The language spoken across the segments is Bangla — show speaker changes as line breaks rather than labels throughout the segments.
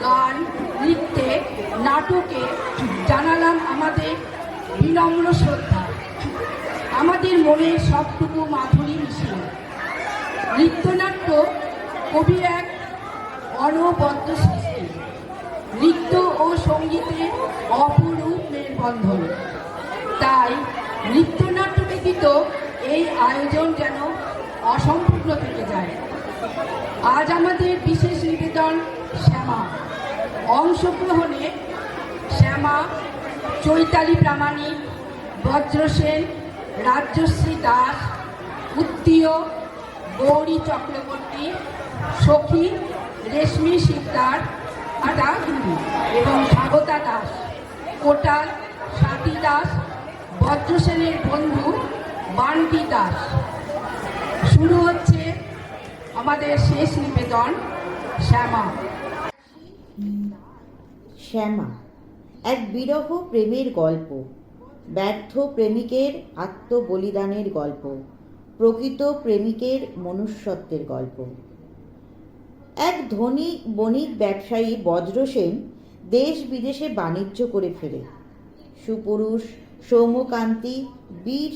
গান, নৃত্যে, নাটকে জানালাম আমাদের বিনম্র শ্রদ্ধা, আমাদের মনের সবটুকু মাধুরী মিশিয়ে। নৃত্যনাট্য কবির এক অনবদ্য সৃষ্টি, নৃত্য ও সঙ্গীতে অপরূপ মেলবন্ধন। তাই নৃত্যনাট্য ব্যতীত এই আয়োজন যেন অসম্পূর্ণ থেকে যায়। আজ আমাদের বিশেষ নিবেদন শ্যামা। অংশগ্রহণে শ্যামা, চৈতালি প্রামাণিক, বজ্রসেন, রাজশ্রী দাস, উত্তীয়, গৌরী চক্রবর্তী, সখী, রেশমি শিকদার, আদাগুরি এবং স্বাগতা দাস, কোটাল, স্বাতী দাস, বজ্রসেনের বন্ধু বান্টি দাস। শুরু হচ্ছে আমাদের শেষ নিবেদন শ্যামা।
শ্যামা এক বিরহ প্রেমের গল্প, ব্যর্থ প্রেমিকের আত্মবলিদানের গল্প, প্রকৃত প্রেমিকের মনুষ্যত্বের গল্প। এক ধনী বণিক ব্যবসায়ী বজ্রসেন দেশ বিদেশে বাণিজ্য করে ফেরে। সুপুরুষ, সৌম্যকান্তি, বীর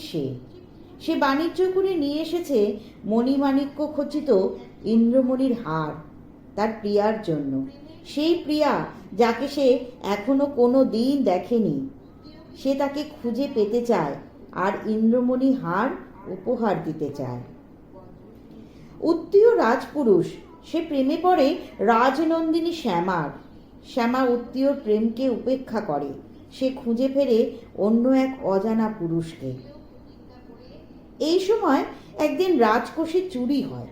সে বাণিজ্য করে নিয়ে এসেছে মণিমাণিক্য খচিত ইন্দ্রমণির হার তার প্রিয়ার জন্য। সেই প্রিয়া যাকে সে এখনো কোনো দিন দেখেনি, সে তাকে খুঁজে পেতে চায় আর ইন্দ্রমণি হার উপহার দিতে চায়। উত্তীয় রাজপুরুষ, সে প্রেমে পড়ে রাজনন্দিনী শ্যামার। শ্যামা উত্তীয়র প্রেমকে উপেক্ষা করে, সে খুঁজে ফেরে অন্য এক অজানা পুরুষকে। এই সময় একদিন রাজকোষে চুরি হয়,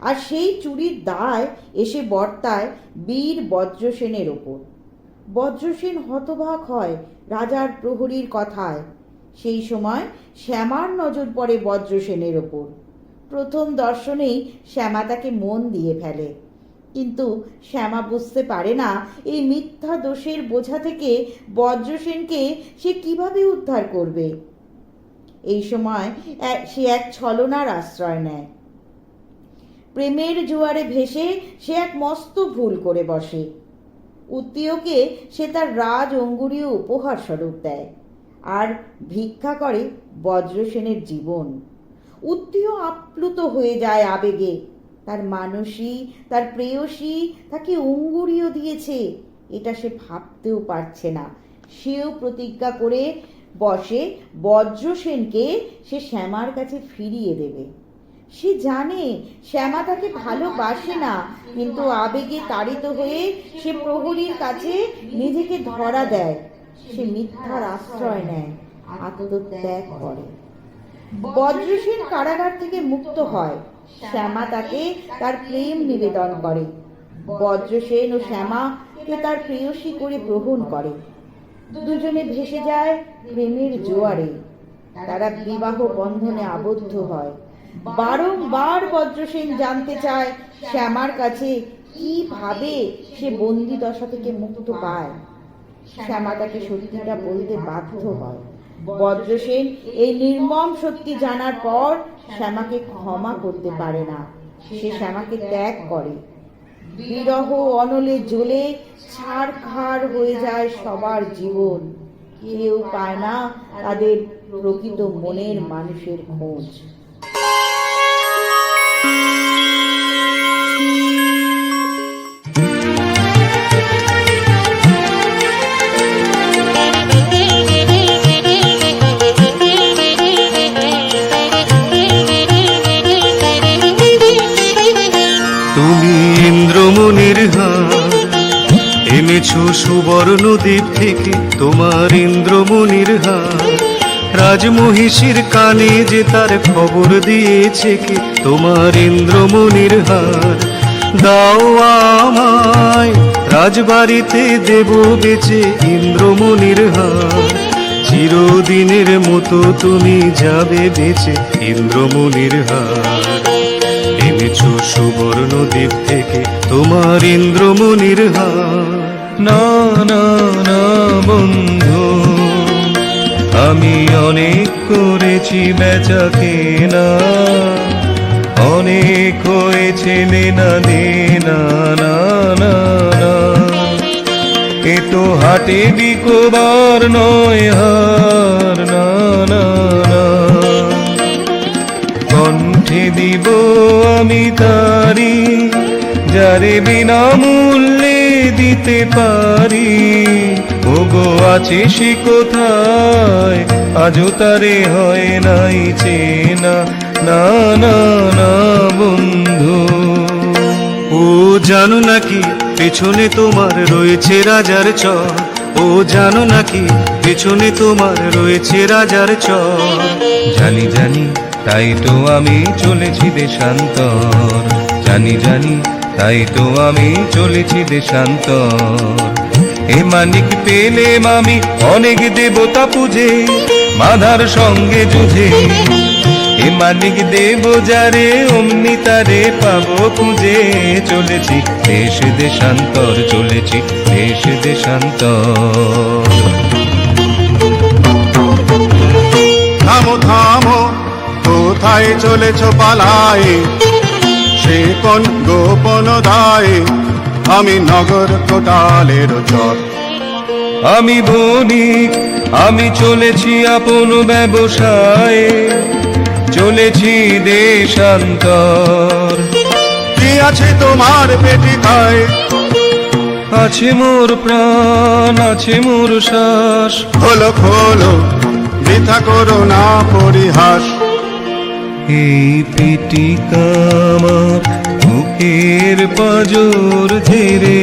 আর সেই চুরির দায় এসে বর্তায় বীর বজ্রসেনের ওপর। বজ্রসেন হতবাক হয় রাজার প্রহরীর কথায়। সেই সময় শ্যামার নজর পড়ে বজ্রসেনের ওপর। প্রথম দর্শনেই শ্যামা তাকে মন দিয়ে ফেলে, কিন্তু শ্যামা বুঝতে পারে না এই মিথ্যা দোষের বোঝা থেকে বজ্রসেনকে সে কিভাবে উদ্ধার করবে। এই সময় সে এক ছলনার আশ্রয় নেয়। প্রেমের জোয়ারে ভেসে সে এক মস্ত ভুল করে বসে। উত্তীয়কে সে তার রাজ অঙ্গুরীয় উপহার স্বরূপ দেয় আর ভিক্ষা করে বজ্রসেনের জীবন। উত্তীয় আপ্লুত হয়ে যায় আবেগে। তার মানসী, তার প্রেয়সী তাকে অঙ্গুরীয় দিয়েছে, এটা সে ভাবতেও পারছে না। সেও প্রতিজ্ঞা করে বসে বজ্রসেনকে সে শ্যামার কাছে ফিরিয়ে দেবে। সে জানে শ্যামা তাকে ভালোবাসে না, কিন্তু আবেগে তাড়িত হয়ে সে প্রহরীর কাছে নিজেকে ধরা দেয়। সে মিথ্যার আশ্রয় নেয়, আত্মত্যাগ করে। বজ্রসেন কারাগার থেকে মুক্ত হয়। শ্যামা তাকে তার প্রেম নিবেদন করে। বজ্রসেন ও শ্যামাকে তার প্রেয়সী করে গ্রহণ করে। দুজনে ভেসে যায় প্রেমের জোয়ারে। তারা বিবাহ বন্ধনে আবদ্ধ হয়। বারংবার বজ্রসেন জানতে চায় শ্যামার কাছে কিভাবে সে বন্দি দশা থেকে মুক্ত পায়। শ্যামা তাকে সত্যিটা বলতে বাধ্য হয়। বজ্রসেন এই নির্মম সত্যি জানার পর শ্যামাকে ক্ষমা করতে পারে না। সে শ্যামাকে ত্যাগ করে। বিরহ অনলে জ্বলে ছারখার হয়ে যায় সবার জীবন। কেউ পায় না তাদের প্রকৃত মনের মানুষের খোঁজ।
ইন্দ্রমণির হার এনেছো সুবর্ণ দ্বীপ থেকে, তোমার ইন্দ্রমণির হার রাজমহিষীর কানে যে তার খবর দিয়েছে কে, তোমার ইন্দ্রমণির হার দাও আমায়, রাজবাড়িতে দেব বেচে ইন্দ্রমণির হার। চিরদিনের মতো তুমি যাবে বেচে ইন্দ্রমণির হার। এনেছো সুবর্ণ দ্বীপ থেকে তোমার ইন্দ্রমণির হার। না না না বন্ধু, আমি অনেক করেছি বেচা কেনা, অনেক হয়েছে লেনা দেনা, না না না। এ তো হাটে বিকোবার নয় হার, না না না। কণ্ঠে দিব আমি তারি, যারে বিনামূল্যে দিতে পারি। ওগো আছে সে কোথায়, আজও তারে হয় নাই চেনা, না না না বন্ধু। ও জানো নাকি পেছনে তোমার রয়েছে রাজার চর, ও জানো নাকি পেছনে তোমার রয়েছে রাজার চর। জানি জানি তাই তো আমি চলেছি দেশান্তর, জানি জানি তাই তো আমি চলেছি দেশান্তর। এ মানিক পেলে মামি অনেক দেবতা পূজে, মাধার সঙ্গে যুঝে। এ মানিক দেব যারে অমনি তারে পাবো খুঁজে। চলেছি দেশ দেশান্তর, চলেছি দেশ দেশান্তর।
থামো থামো, কোথায় চলেছ পালায়, সে কোন গোপন দায়ে, আমি নগর কোটালের চর।
আমি বণিক, আমি চলেছি আপন ব্যবসায়ে, চলেছি দেশান্তর।
কি আছে তোমার পেটি খায়,
আছে মোর প্রাণ, আছে মোর শ্বাস।
খোলো খোলো, বৃথা করো না পরিহাস।
এই পেটিকা আমার বুকের পাঁজর ঝেড়ে,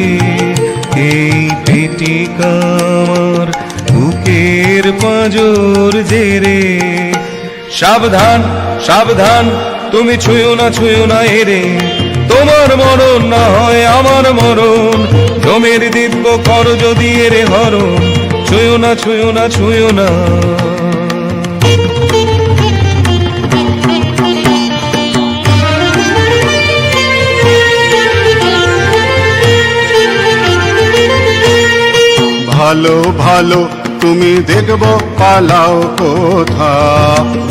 এই পেটিকা আমার বুকের পাঁজর ঝেড়ে। সাবধান সাবধান, তুমি ছুঁয়ো না এরে, তোমার মরণ না হয় আমার মরণ। জমের দিব্য কর যদি এরে হরণ, ছুঁয়ো না ছুঁয়ো না।
ভালো ভালো তুমি দেখব পালাও কোথা,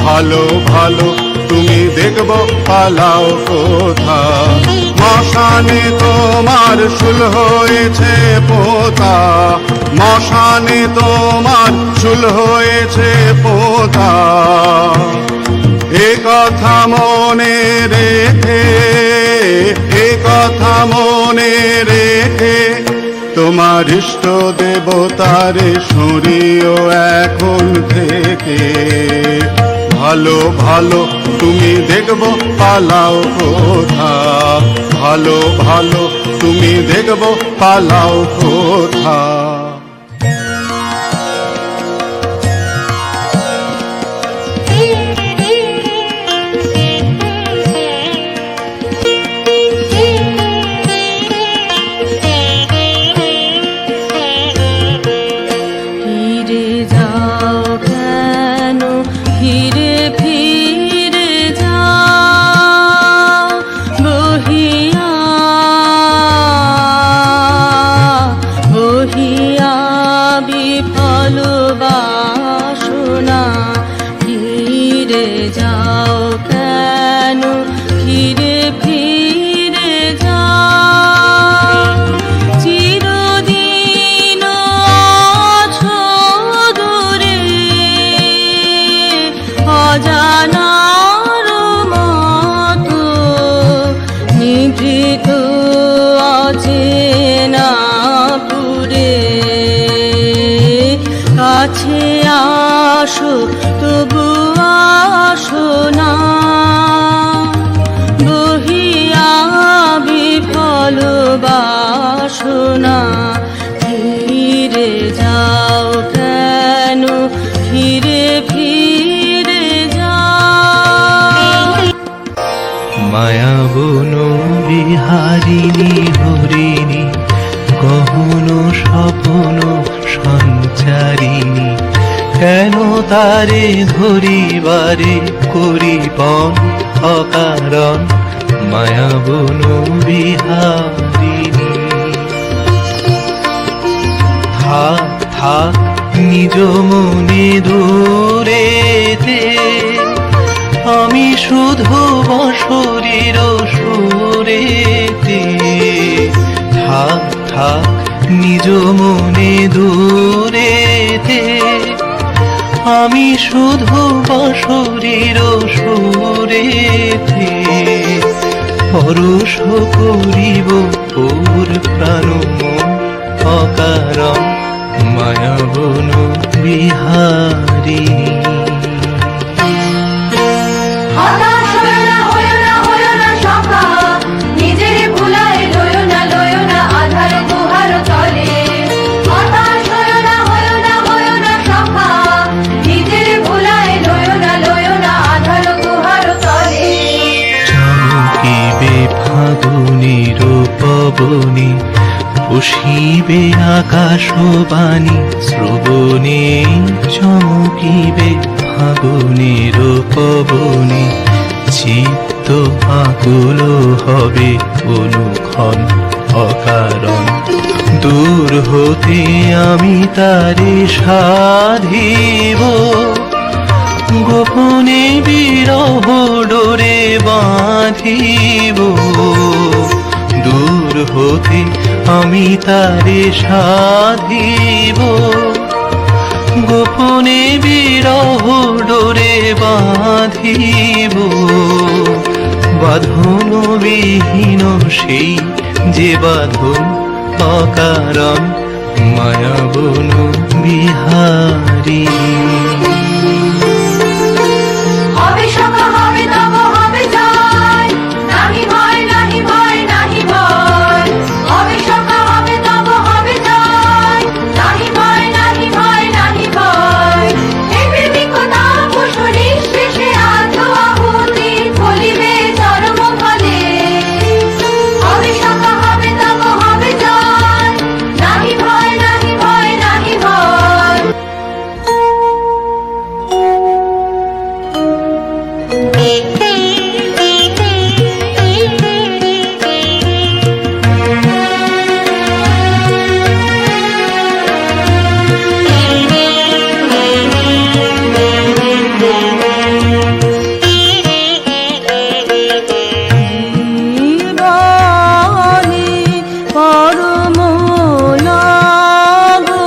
ভালো ভালো তুমি দেখব পালাও কোথা। মশানে তোমার শুল হয়েছে পোতা, মশানে তোমার শুল হয়েছে পোতা। এ কথা মনে রেখে, এ কথা মনে রেখে, তোমার ইষ্ট দেবতারে সরিও এখন থেকে। ভালো ভালো তুমি দেখব পালাও কোথা, ভালো ভালো তুমি দেখব পালাও কোথা।
ফিরে যাও কেন, ফিরে ফিরে যাও বহিয়া, বহিয়া বিফল বাসনা। ফিরে যাও কেন, ফিরে ফিরে যাও। চিরদিন আছো দূরে, অজানার মতো নিভৃত অচেনা পুরে। কাছে আসো তবু আসো না, বহিয়া বিফল বাসনা। ফিরে যাও কেন, ফিরে ফিরে যাও।
মায়া বন বিহারিণী হরিণী, গহন স্বপ্ন সঞ্চারিণী। কেন তারে ধরিবারে করিপন অকারণ, মায়া বন বিহারিণী। থাক থাক নিজ মনে দূরেতে, আমি শুধু বসরির সুরেতে। থাক থাক নিজ মনে দূরেতে আমি শুধু বাঁশরীর সুরেতে পরশ করিব ওর প্রাণ মন অকারণ মায়াবন বিহারী।
হতাশ হয়ো না, হয়ো না, হয়ো না সখা, নিজের ভুলায় লয়ো না আধার গুহার তলে। হতাশ হয়ো না, হয়ো না, হয়ো না সখা, নিজের ভুলায় লয়ো না আধার গুহার তলে।
চমকিবে ফাগুনির পবনে, পুষিবে আকাশবাণী শ্রবণে। চমকিবে ফাগুনির পবনে, চিত্ত আকুল হবে অনুক্ষণ অকারণ। দূর হতে আমি তারে সাধিব, গোপনে বিরহ ডোরে বাঁধিব। দূর হতে আমি তারে সাধিব, গোপনে বিরহ ডোরে বাঁধিব। বাঁধন বিহীন সেই যে বাঁধন অকারণ মায়াবন বিহারী।
হবে সখা, হবে তব হবে জয়, নাহি ভয়, নাহি ভয়, নাহি ভয়। হবে সখা, হবে তব হবে জয়, নাহি ভয়, নাহি ভয়, নাহি ভয়। হে প্রেমিকতা পশু নিঃশেষে আত্ম আহুতি ফলিবে চরম ফলে। হবে সখা, হবে তব হবে জয়, নাহি ভয়, নাহি ভয়, নাহি ভয়। জীবনে পরম লগন,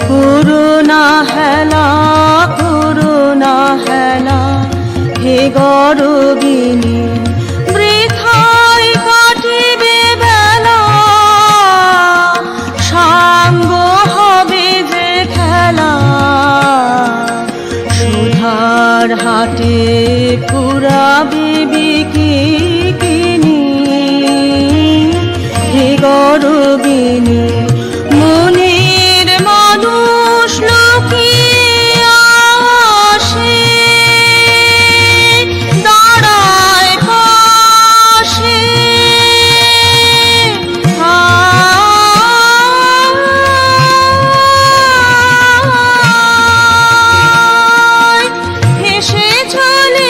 করুণা হেলা, করুণা হেলা, হে গরবিনী বৃথায় কাটিবে বেলা। সাঙ্গ হবে যে খেলা, সুধার হাটে পুরাবে বিকিনি। হে গরবিনী মনের মানুষ লুকিয়ে আসে, দাঁড়ায় পাশে। হেসে চলে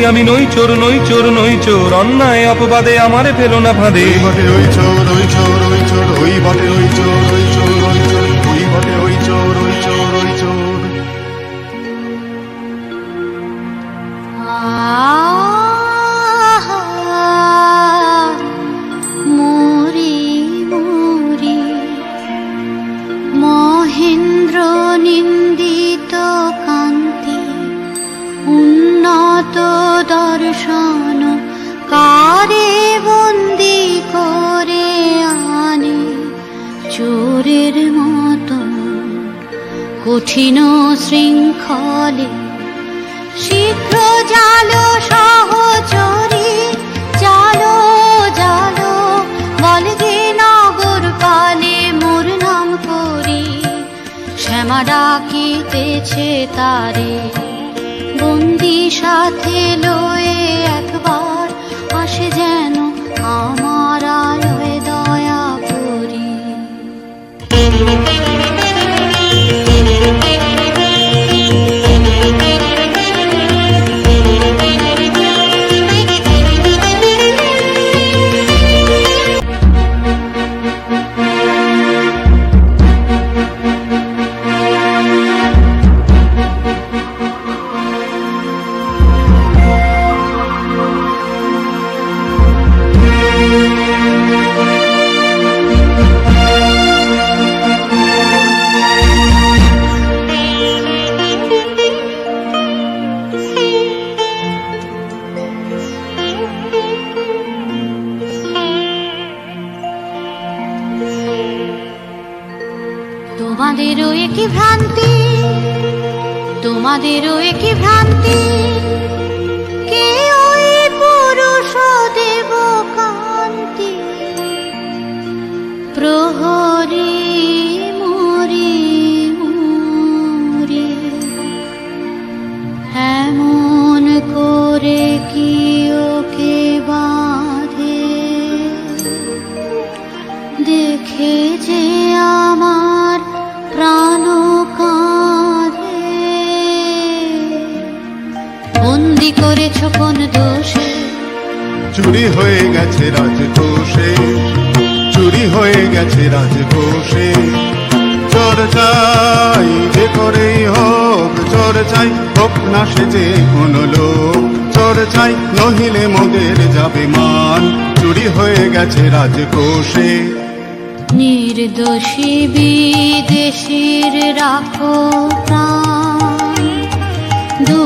আমি নই চোর, নই চোর, নই চোর, অন্যায় অপবাদে আমারে ফেলো না ফাঁদে।
ওই বটে ওই চোর, ওই চোর, ওই চোর, ওই বটে ওই চোর, ওই চোর, ওই চোর, ওই বটে ওই চোর, ওই চোর, ওই চোর।
মোরি মোরি মহেন্দ্র নিন্দিত কান্তি উন্নত দর্শন কারে বন্দি করে আনে চোরের মতো কঠিন শৃঙ্খলে। শীঘ্র জালো সহচরী, জালো জালো বলগে নগর পালে মোর নাম করি। শ্যামা ডাকিতেছে তারে বন্দি সাথে লয়ে, একবার আসে যেন আমার আলোয় দয়া করি। তোমাদেরও একই ভ্রান্তি, তোমাদেরও একই ভ্রান্তি, কে ওই পুরুষ দেব কান্তি। প্রহরী মরি মরি এমন করে কি ওকে বাঁধে, দেখে যে আমার প্রাণ কাঁধে। বন্দি করেছ কোন দোষে,
চুরি হয়ে গেছে রাজকোষে, চুরি হয়ে গেছে রাজকোষে। চোর চাই যে করেই হোক, চোর চাই হোক না সে যে কোনো লোক। চোর চাই নহিলে মোদের যাবে মান, চুরি হয়ে গেছে রাজকোষে।
নির্দোষী বিদেশীর রাখো প্রাণ, 2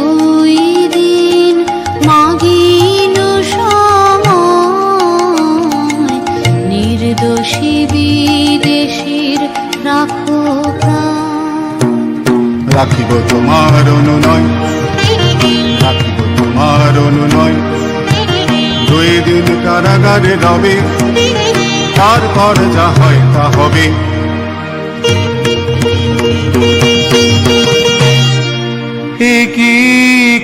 দিন মাগিন সময়। নির্দোষী বিদেশীর রাখো প্রাণ।
রাখিব তোমার অনুনয়, রাখিব তোমার অনুনয়। 2 দিন কারাগারে রবে, তারপর যা হয় তা হবে।
কি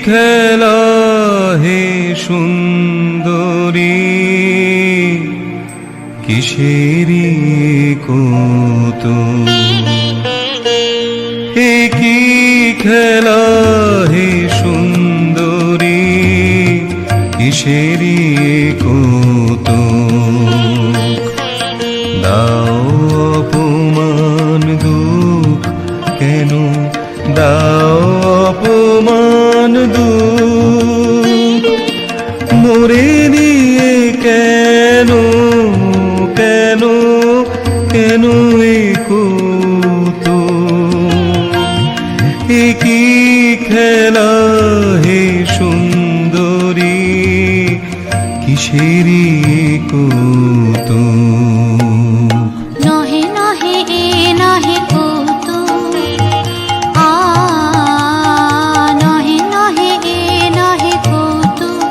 খেলা হে সুন্দরী, কিসেরি কৌতুক। কি খেলা হে সুন্দরী, কিসেরি কৌতুক। দাও অপমান দুঃখ কেন, দাও অপমান দুঃখ, মোরে দিয়ে কেন কেন কেন এ কৌতুক। কি খেলা হে সুন্দরী, কিসেরি কৌতুক।
নহে নহে এ নহে কৌতুক, নহে নহে এ নহে কৌতুক।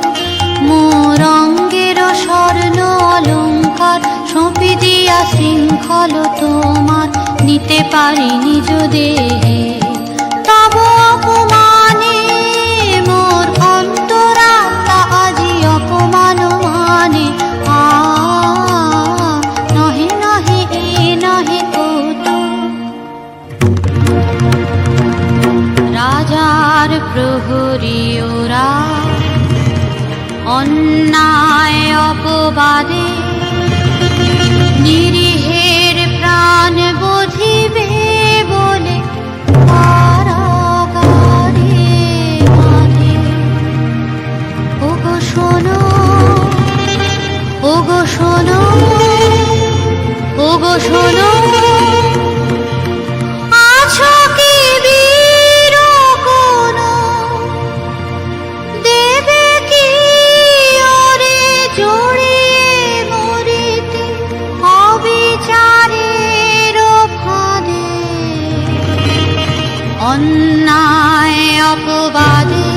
মোর অঙ্গের স্বর্ণ অলঙ্কার সঁপি দিয়া শৃঙ্খল তোমার নিতে পারি নিজ দেহে। তব অপমানে মোর অন্তরাত্মা আজি অপমান মানে। নহে নহে এ নহে কৌতুক। রাজার প্রহরী ওরা অন্যায় অপবাদে নিরীহের প্রাণ বুঝিবে বলে কারাগারে বাঁধে। ওগো শোনো, ওগো শোনো, ওগো শোনো, আছো কি বীর কোনো? দেবে কি ওরে জড়িয়ে মরিতে অবিচারের ফাঁদে? অন্যায় অপবাদে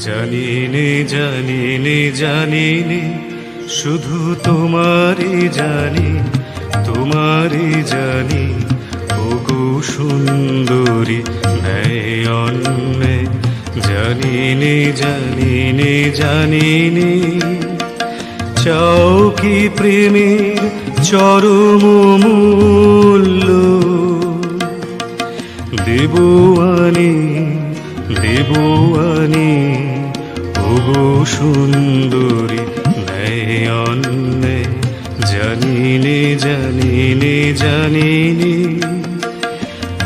জানিনে জানিনে জানিনে শুধু তোমারই জানি, তোমারই জানি। ওগো সুন্দরী ন্যায় অন্যায় জানিনে জানিনে জানিনে। চাও কি প্রেমের চরম মূল্য? দেবো আনি, দেবো আনি। ওগো সুন্দরী ন্যায় অন্যায় জানিনে জানিনে জানিনে।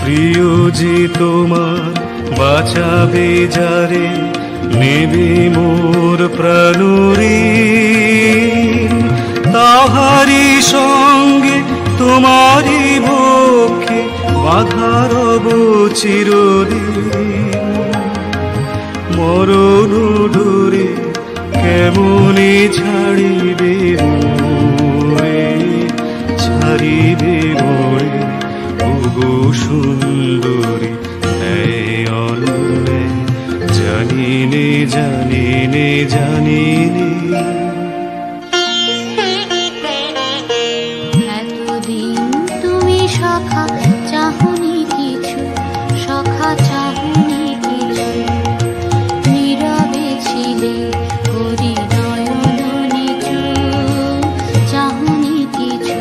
প্রিয় যে তোমার বাঁচাবে যারে, নেবে মোর প্রাণরে, তাহারি সঙ্গে তোমারই বক্ষে বাঁধা রব চিরদিন। মরণ ডোরে কেমনে ছাড়িবে মোরে, ছাড়িবে মোরে। ওগো সুন্দরী ন্যায় অন্যায় জানিনে জানিনে জানিনে।
এতদিন তুমি সখা চাহনি কিছু, সখা চাহনি কিছু। নীরবে ছিলে করি নয়ন নিচু, চাহনি কিছু।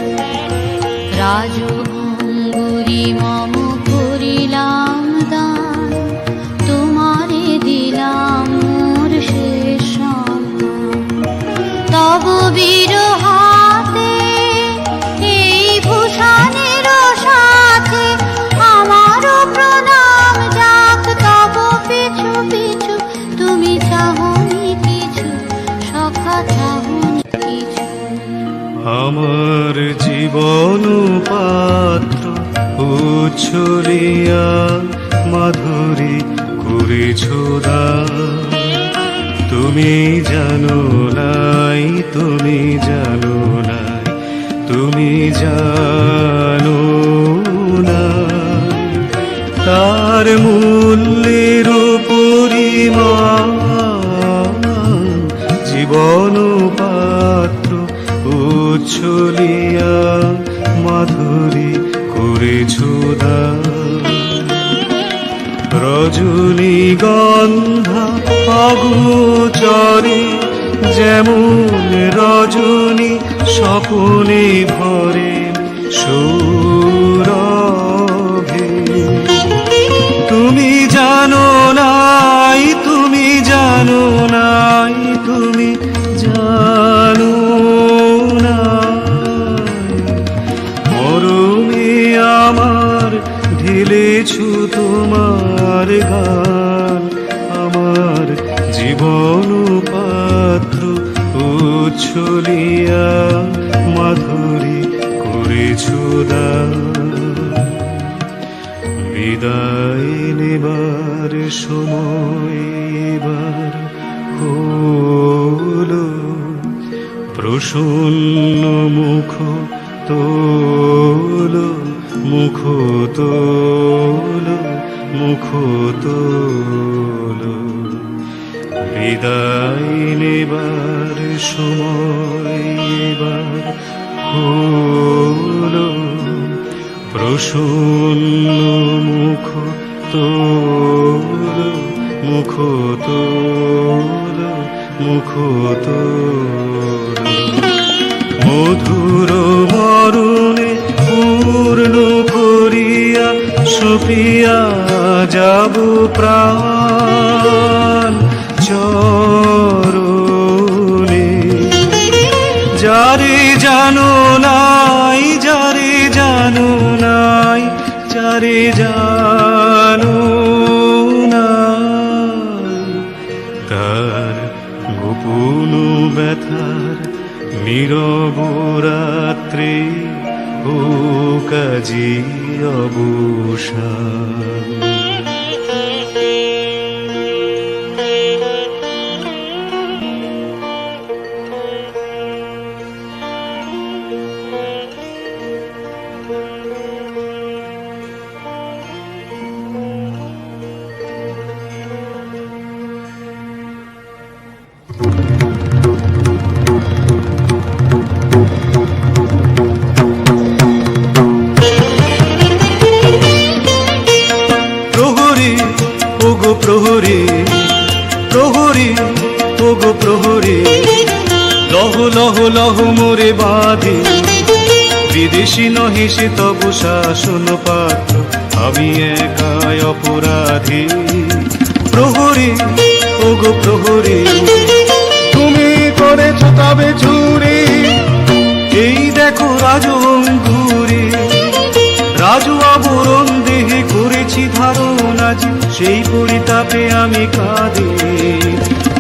রাজভঙ্গুরি মম করিলাম দান, তোমারে দিলাম মোর শেষ সম্মান। তব বীর হাতে এই ভূষণের সাথে আমারও প্রণাম যাক। তব পিছু পিছু তুমি চাহনি কিছু, সখা চাহনি কিছু।
আমার জীবন পাত্র উচ্ছলিয়া মাধুরী করেছ দান। তুমি জানো নাই, তুমি জানো নাই, তুমি জানো না। তার মূল্যের পরিমাণ জীবন পাত্র উচ্ছলিয়া মাধুরী করেছ দান। রজনীগন্ধা অগোচরে যেমন রজনী স্বপনে ভরে সৌরভে। তুমি জানো নাই, তুমি জানো নাই, তুমি জানো নাই। মরমে আমার ঢেলেছু তোমার গান, আমার জীবন পাত্র উচ্ছলিয়া মাধুরী করেছু দান। বিদায় নেবার সময় এবার হলো, প্রসন্ন মুখ তোলো, মুখ তোলো, মুখ তোলো। বিদায় নেবার সময় এবার হলো, প্রসন্ন মুখ তোলো, মুখ তোলো, মুখ তোলো। মধুর মরণে পূর্ণ করিয়া সুপিয়া যাব প্রাণ, জানো নাই যারে জানো নাই যারে জানো নাই, তার গোপন ব্যথার নীরব রাত্রে ও কাজী অবসান। প্রহরী ওগো প্রহরী, প্রহরী ওগো প্রহরী, লহ লহ লহ মোরে বাঁধি, বিদেশি নহে সে তব শাসন পাত্র, আমি একাই অপরাধী। প্রহরী ওগো প্রহরী,
তুমি করেছ তবে চুরি,
এই দেখো রাজু অঙ্গুরি, রাজু আবরণ দেহে করেছি ধারণ আজ, সেই পরিতাপে আমি কাঁদি।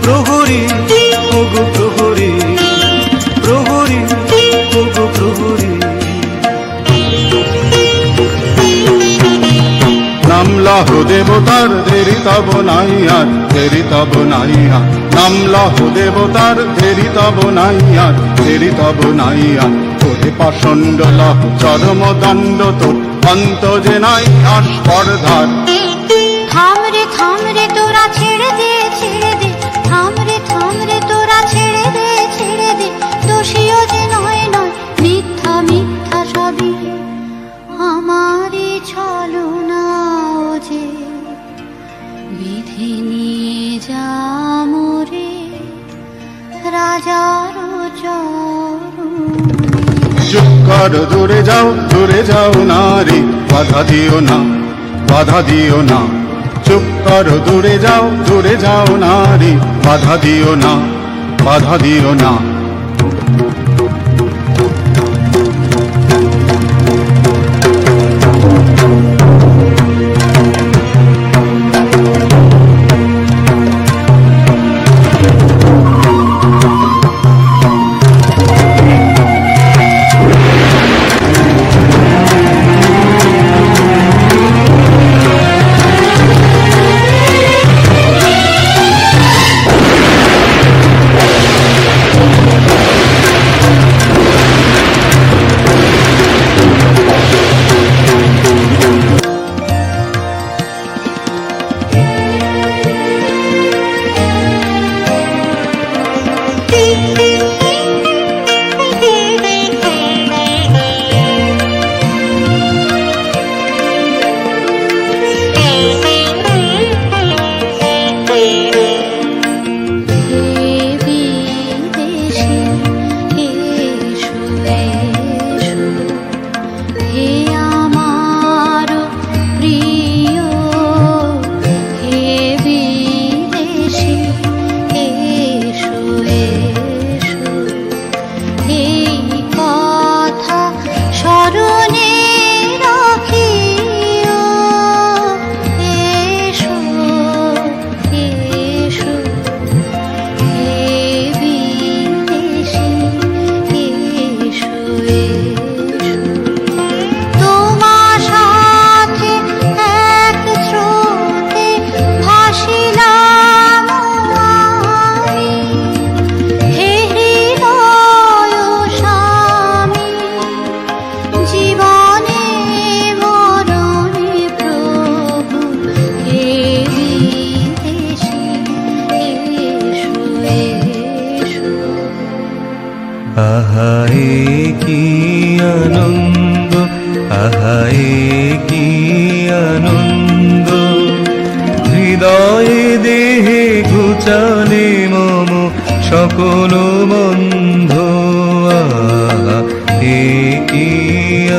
প্রহরী ওগো প্রহরী, প্রহরী ওগো প্রহরী।
নামলাহ দেবতার দেরি তব নাই আর, দেরি তব নাই আর, নামলাহ দেবতার দেরি তব নাই আর, দেরি তব নাই আর, তোরে পাষণ্ড লহ চরমদণ্ড তোর, অন্ত যে নাই আর স্পর্ধার।
থাম রে তোরা ছেড়ে দে ছেড়ে দে, থাম রে তোরা ছেড়ে দে ছেড়ে দে, দোষীও যে নয় নয়, মিথ্যা মিথ্যা সবই আমারই ছলনা, ও যে বিধি নিয়ে যা মোরে রাজার চরণে।
চুপ কর, দূরে যাও নারী, বাধা দিও না, বাধা দিও না। চুপ কর, দূরে যাও নারী, বাধা দিও না, বাধা দিও না।
আহারে কি আনন্দ, আহারে কি আনন্দ, হৃদয়ে দেহে ঘুচালে মম সকল বন্ধ। আহা এ কি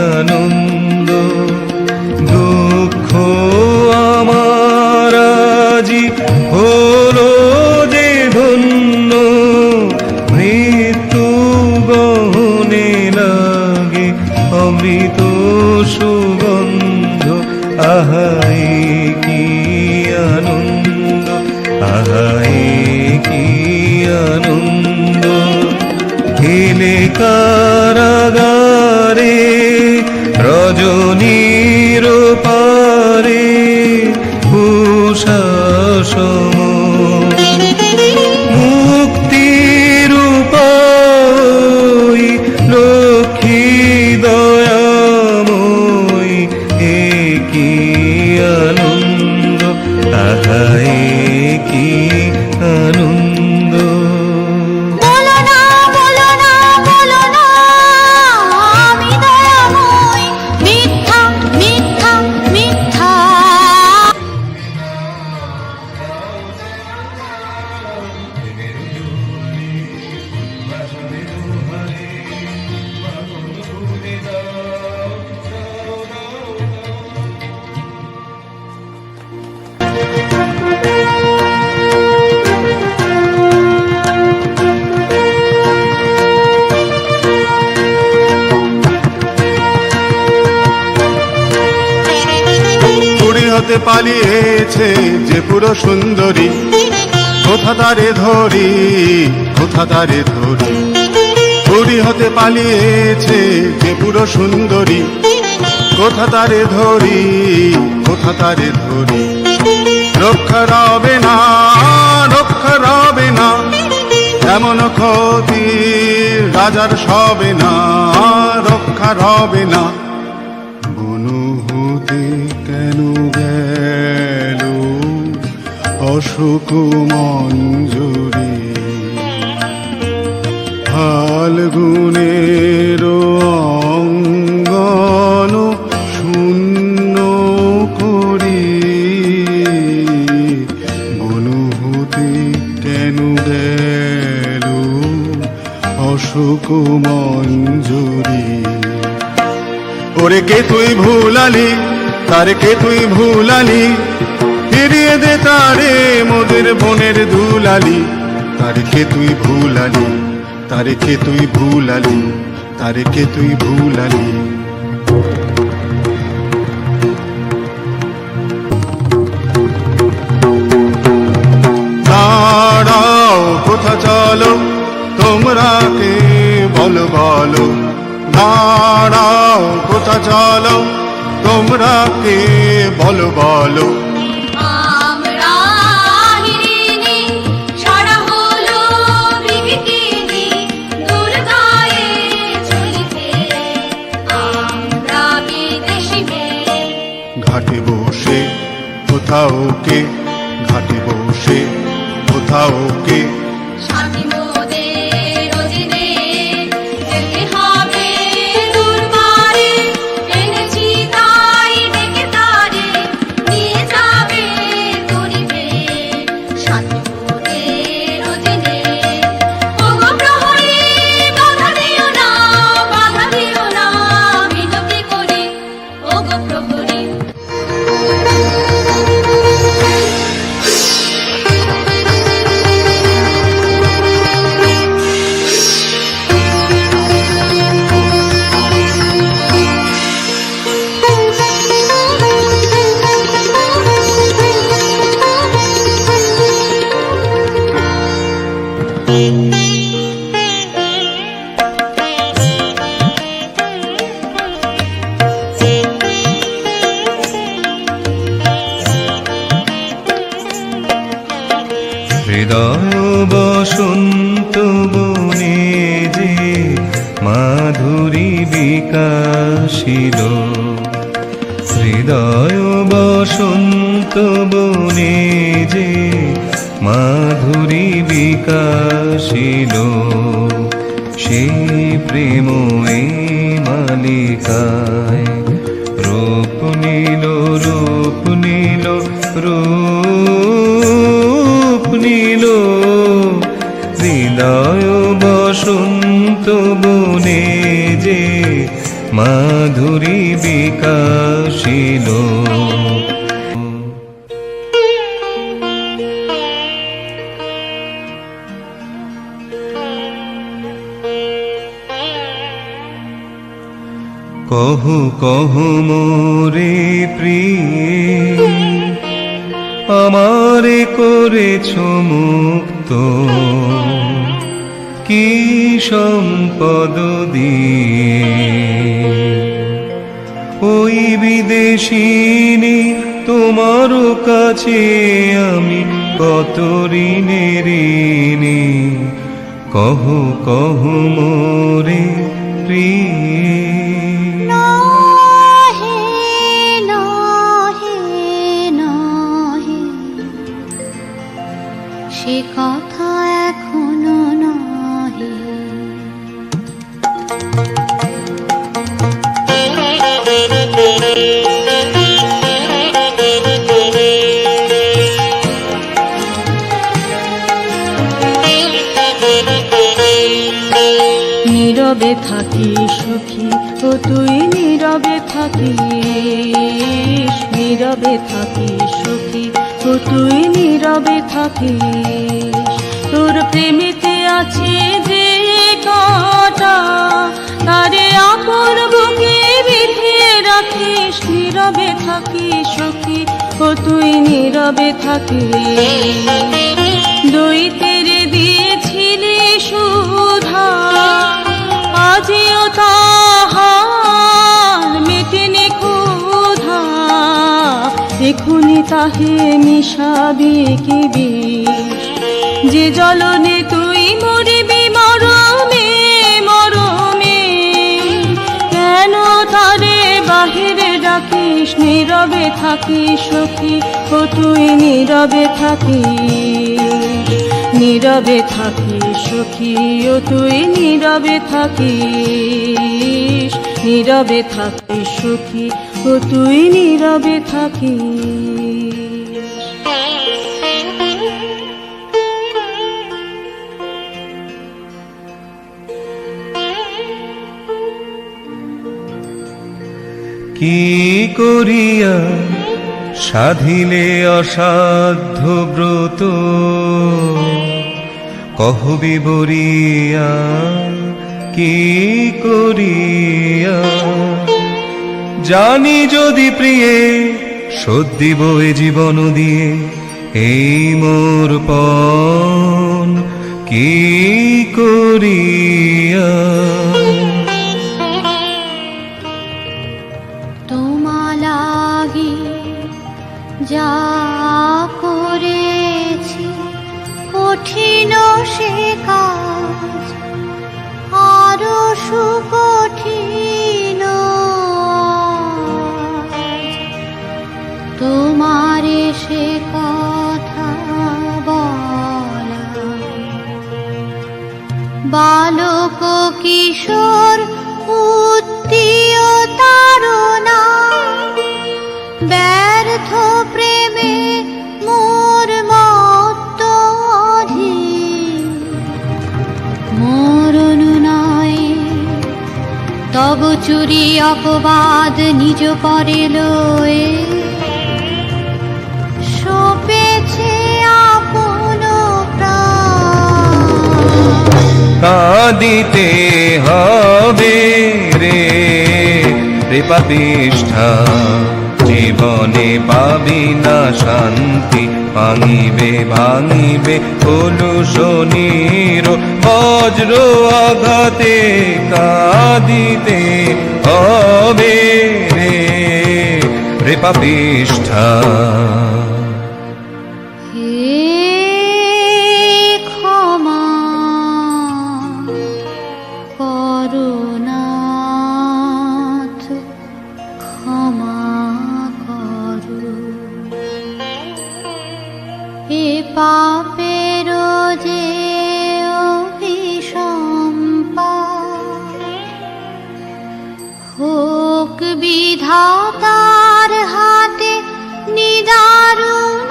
আনন্দ, দুঃখ আমার আজি হলো যে ধন্য, মৃত্যু গহনে না অমৃত সুগন্ধ, আহাই কি আনন্দ, আহাই কি আনন্দ। হেলে কারাগারে রজনীর পারে উষা সম, মুক্তির উপায় লক্ষ্মী দয়াময়, এ কি আনন্দ, আহা এ কি আনন্দ।
বলো না বলো না বলো না আমি দয়াময়, মিথ্যা মিথ্যা মিথ্যা।
পুরী হতে পালিয়েছে যে পুরো সুন্দরী, কোথা তারে ধরি, কোথা তারে ধরি। পুরী হতে পালিয়েছে যে পুরো সুন্দরী, কোথা তারে ধরি, কোথা তারে ধরি। রক্ষা রবে না, রক্ষা রবে না, এমন ক্ষতি রাজার সবে না, রক্ষা রবে না। বনু হতে কেন গেল অশোক মঞ্জুরি, ফাল্গুনের অঙ্গন শূন্য করি। বনু হতে কেন গেল অশোক মঞ্জুরি। ওরে কে তুই ভুলালি, তারে কে তুই ভুলালি, ফিরিয়ে দে তারে মোদের বনের দুলালি। তারে কে তুই ভুলালি, তারে কে তুই ভুলালি, তারে কে তুই ভুলালি। দাঁড়াও কোথা চলো তোমরা কে বলো বলো, দাঁড়াও কোথা চলো তোমরা কে বলো বলো।
আমরা হিরিনি সারা হলো বিবিকিনি, দুর্গায়ে চলিতে আমরা বিদেশি মেয়ে।
ঘাটে বসে কোথাও কে, ঘাটে বসে কোথাও কে।
সাথী মোদের রোজিনে যেতে হবে দূরপারে, এনেছি তাই ডেকে তারে নিয়ে যাবে তরিবে। সাথী মোদের রোজিনে ওগো প্রহরী বাধা দিও না, বাধা দিও না মিনতি করি ওগো প্রহরী।
হৃদয় বসন্ত বনে যে মাধুরী বিকাশিল, হৃদয় বসন্ত বনে যে মাধুরী বিকাশিল। সেই প্রেম এই মালিকায় রূপ নীল, রূপ নীল, রূপ নীল। হৃদয় বসন্ত বনে যে মাধুরী বিকাশিল। কহু কহু মোরে প্রিয়ে আমারে করেছ মুক্ত কি সম্পদ দিয়ে ওই বিদেশিনী তোমার কাছে আমি কত ঋণের ঋণী কহু কহু মোরে প্রিয়ে
নহে নহে নহে সে কথা এখনো নহে। নীরবে থাকি সুখী ও তুই নীরবে থাকিস, নীরবে থাকি সুখী ও তুই নীরবে থাকিস। তোর প্রেমেতে আছে যে কাঁটা তারে আপন বুকে বেঁধে রাখিস, নীরবে থাকি সুখী ও তুই নীরবে থাকিস। দইতের দিয়েছিলি সুধা আজিও তাহার মেটেনি ক্ষুধা, এখুনি তাহে মিশাবি কি বিষ, যে জলনে তুই মরিবি মরমে মরমে। কেন তারে বাহিরে ডাকিস, নীরবে থাকিস সখী ও তুই নীরবে থাকিস, নীরবে থাকিস সখী ও তুই নীরবে থাকিস, নীরবে থাকিস সখী ও তুই নীরবে থাকিস।
কি করিয়া সাধিলে অসাধ্য ব্রত কহবি বরিয়া, কি করিয়া জানি যদি প্রিয়ে শোধ দিব এ জীবন দিয়ে এই মোর পণ কি করিয়া।
তোমা লাগি যা করেছি কঠিন সে কাজ আরো সুকঠিন, তোমারে সে কথা বলা বালক কিশোর উত্তীয় তারুণা ব্যর্থ প্রেমে মোর মত্ত অধীর, মোর অনুনয়ে তব চুরি অপবাদ নিজ পরে লয়ে সপেছে আপন প্রাণ।
কাঁদিতে হবে রে রে পাপিষ্ঠা, জীবনে পাবি না শান্তি, ভাঙিবে ভাঙিবে কলুষণীর বজ্র আঘাতে। কাঁদিতে হবে রে রে পাপিষ্ঠা।
হে ক্ষমা করুণাথ, ক্ষমা করু এ পাপের যে অভিসম্পাদ, হোক বিধাতার হাতে নিদারুণতর।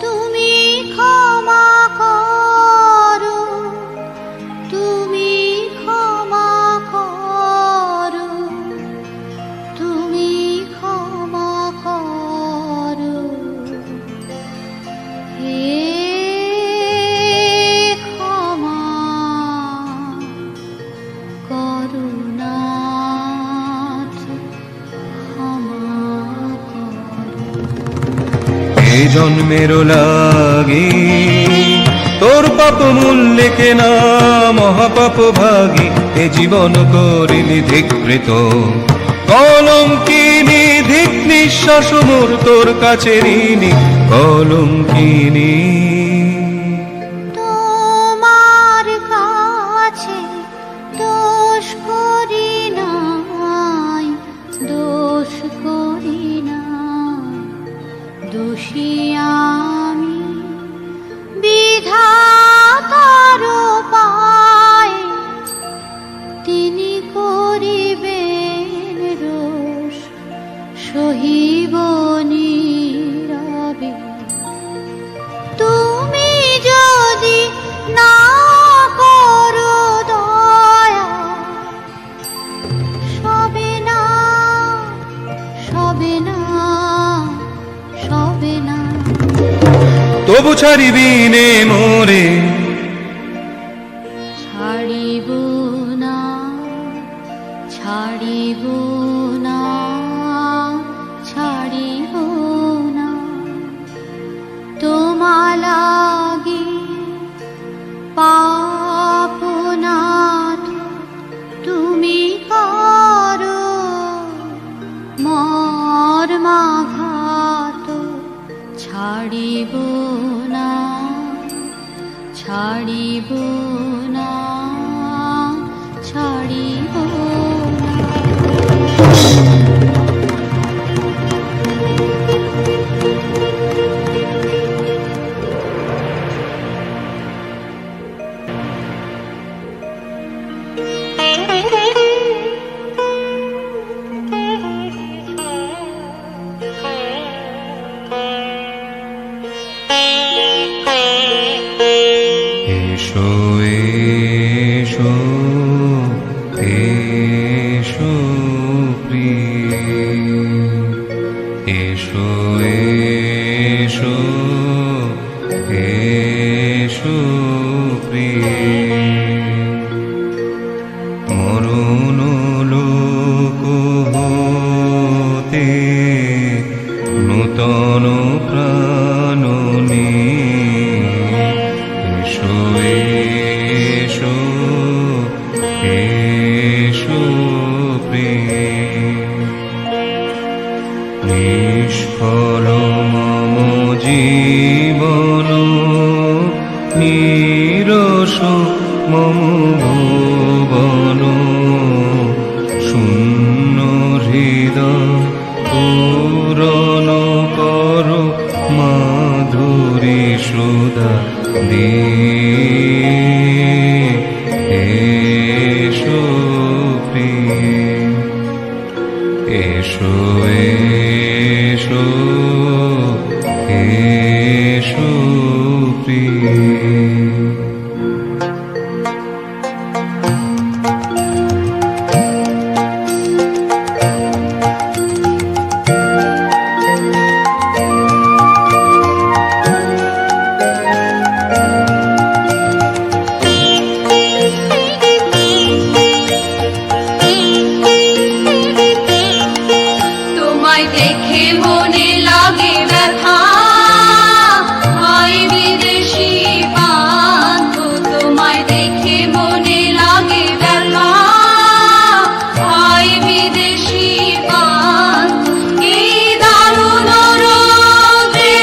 তুমি ক্ষমা করো, তুমি ক্ষমা করো, তুমি ক্ষমা করো। হে ক্ষমা করো। নাথ ক্ষমা করো।
এ জন্মের লাগি তোর পাপ মূল্যে কেনা মহাপাপ ভাগী, এ জীবন করিলি ধিকৃত কলঙ্কিনী, ধিক নিঃশ্বাস মোর তোর কাছে ঋণী কলঙ্কিনী।
তোমার কাছে দোষ করি নাই, দোষ করি না, দোষী আমি বিধাতার পায়ে, তিনি করিবেন রোষ সহিব নীরবে। তুমি যদি না করো দয়া, সবে না, সবে না, সবে না।
তবু ছাড়িবি নে মোরে,
ছাড়িব না, ছাড়িব না, ছাড়িব না। তোমা লাগি পাপ নাথ তুমি করো, মর্মাঘাত ছাড়িব না, ছাড়িব না, ছাড়িব না।
এসো এসো এসো প্রিয়ে, এসো এসো এসো প্রিয়ে। মরণ লোক হতে নূতন প্রাণ নিয়ে, এসো এসো এসো প্রিয়ে। নিষ্ফল মম জীবন, নিরস মম ভুবন, শূন্য হৃদয় পূরণ কর মাধুরী সুধা দিয়ে। এসো প্রিয়ে, এসো এসো এসো প্রিয়ে।
তোমায় দেখে মনে লাগে ব্যথা, হয় বিদেশি পান্থ। তোমায় দেখে মনে লাগে ব্যথা, হয় বিদেশি পান্থ। এই দারুণ রোদে,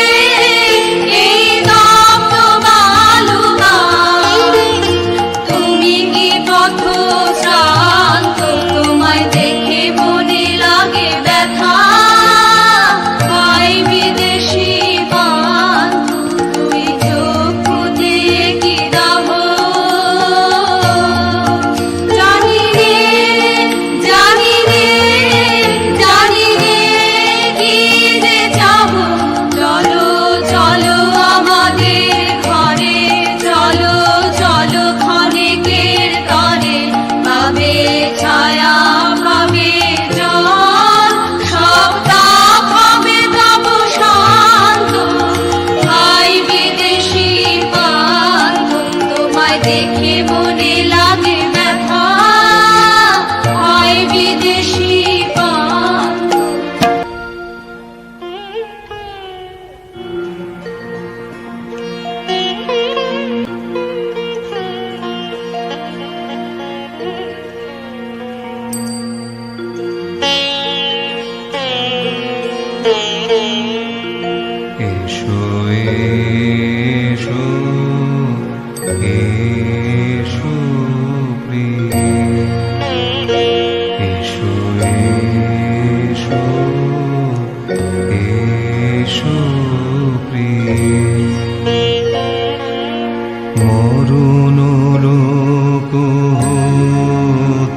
এই দগ্ধ বালুকায়, তুমি কি পথ শ্রান্ত। তোমায় দেখে মনে লাগে ব্যথা, হয় বিদেশি পান্থ। তুই চক্ষু দিয়ে কি দাহ, জানি রে, জানি রে, জানি রে কি যে চাহ। চলো চলো আমাদের ঘরে, চলো চলো ক্ষণিকের তরে। পাবে ছায়া, পাবে জল, সপ্তাহ হবে তব শান্ত। হাই বিদেশি পান্থ, তোমায় দেখে মনে লাগে ব্যথা,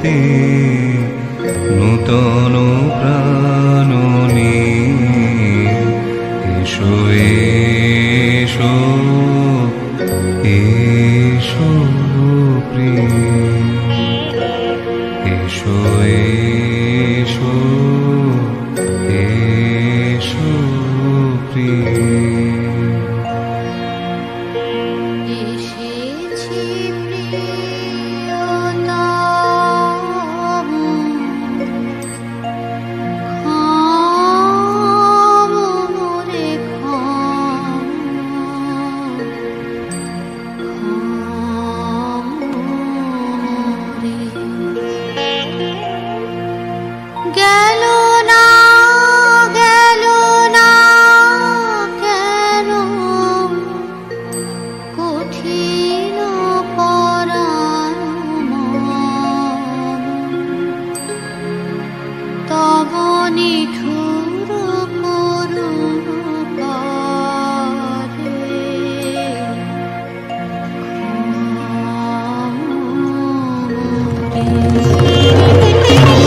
জগতে নূতন প্রাণ নিয়ে এসো এসো এসো প্রিয় এসো এসো এসো প্রিয়
এসেছি প্রিয়তম, ক্ষম মোরে ক্ষম, গেল না গেল না কেন কঠিন পরাণ মন, তব নিঠুর করুণ পারে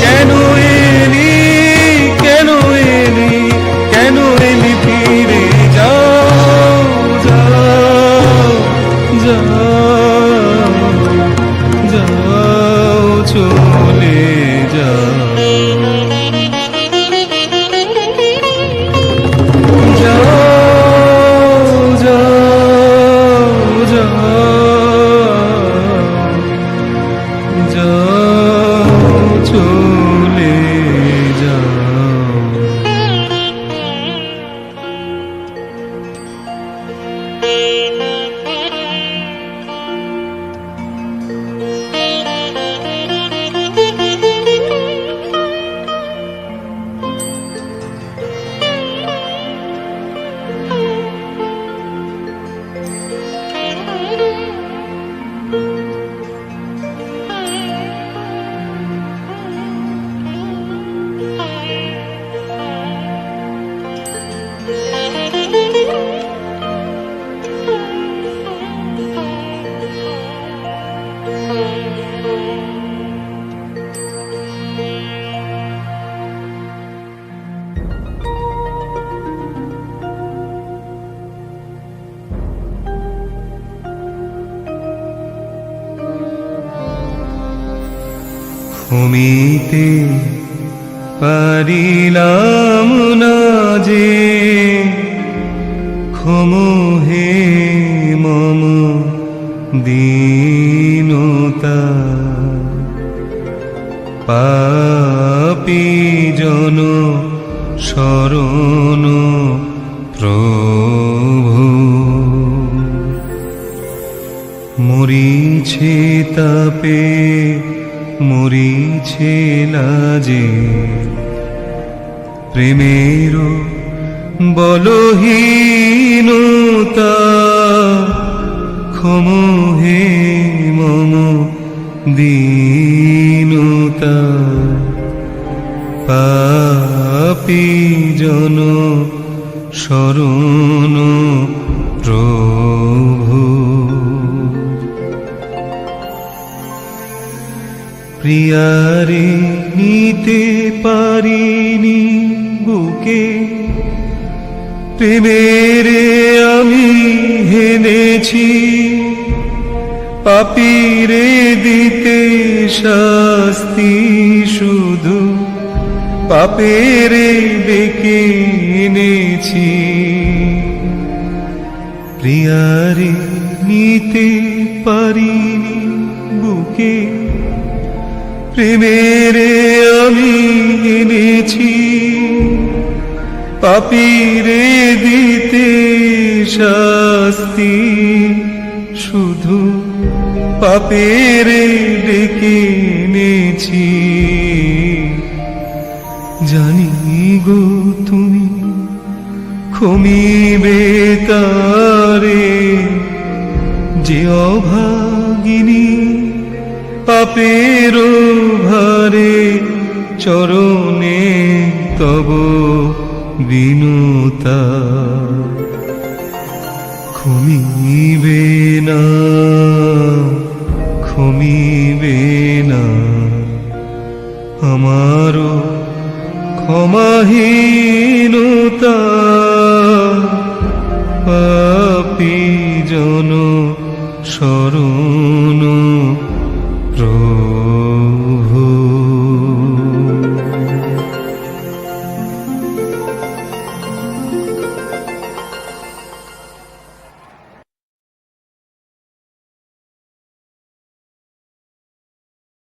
কেন এলি কেন এলি কেন এলি ফিরে যাও যাও যাও যাও চলে যাও যাও যাও যাও যাও চলে যাও ঘুমিতে পারিলাম না যে ক্ষমহে মম দীনতা পাপী জন শরণ প্রভু মরিছে তাপে মরিছে লাজে প্রেমের বলহীনতা ক্ষমহে মম দীনতা পাপী জন শরণ প্রভু প্রিয়ারে নিতে পারিনি বুকে প্রেমেরে আমি হেনেছি পাপীরে দিতে শাস্তি শুধু পাপেরে ডেকে এনেছি প্রিয়ারে নিতে পারিনি বুকে প্রেমেরে আমি এনেছি পাপীরে দিতে শাস্তি শুধু পাপেরে ডেকে এনেছি জানি গো তুমি ক্ষমিবে তারে যে অভাগিনী পাপের ভারে চরণে তব বিনুতা ক্ষমিবে না ক্ষমিবে না আমারও ক্ষমাহীনতা পাপী জন সর